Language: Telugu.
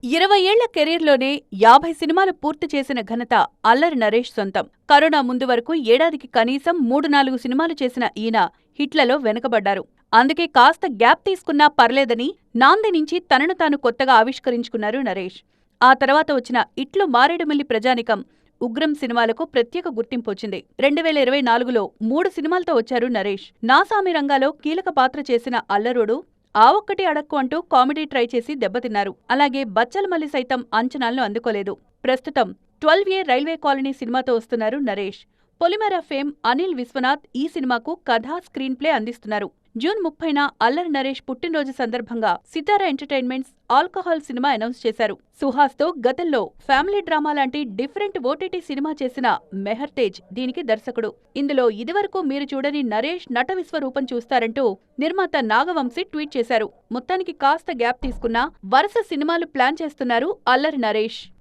20 ఏళ్ల కెరీర్లోనే 50 సినిమాలు పూర్తి చేసిన ఘనత అల్లరి నరేష్ సొంతం. కరోనా ముందు వరకు ఏడాదికి కనీసం 3-4 సినిమాలు చేసిన ఈయన హిట్లలో వెనుకబడ్డారు. అందుకే కాస్త గ్యాప్ తీసుకున్నా పర్లేదని నాంది నుంచి తనను తాను కొత్తగా ఆవిష్కరించుకున్నారు నరేష్. ఆ తర్వాత వచ్చిన ఇట్లు మారేడుమిల్లి ప్రజానికం, ఉగ్రం సినిమాలకు ప్రత్యేక గుర్తింపు వచ్చింది. 2024లో 3 సినిమాలతో వచ్చారు నరేష్. నాసామి రంగాలో కీలక పాత్ర చేసిన అల్లరోడు ఆ ఒక్కటి అడక్కు అంటూ కామెడీ ట్రై చేసి దెబ్బతిన్నారు. అలాగే బచ్చలమల్లి సైతం అంచనాలను అందుకోలేదు. ప్రస్తుతం 12A రైల్వే కాలనీ సినిమాతో వస్తున్నారు నరేష్. పొలిమేర ఫేమ్ అనిల్ విశ్వనాథ్ ఈ సినిమాకు కథ, స్క్రీన్ ప్లే అందిస్తున్నారు. జూన్ 30న అల్లరి నరేష్ పుట్టినరోజు సందర్భంగా సితారా ఎంటర్టైన్మెంట్స్ ఆల్కహాల్ సినిమా అనౌన్స్ చేశారు. సుహాస్తో గతంలో ఫ్యామిలీ డ్రామా లాంటి డిఫరెంట్ ఓటీటీ సినిమా చేసిన మెహర్ తేజ్ దీనికి దర్శకుడు. ఇందులో ఇదివరకు మీరు చూడని నరేష్ నట విశ్వరూపం చూస్తారంటూ నిర్మాత నాగవంశీ ట్వీట్ చేశారు. మొత్తానికి కాస్త గ్యాప్ తీసుకున్నా వరుస సినిమాలు ప్లాన్ చేస్తున్నారు అల్లరి నరేష్.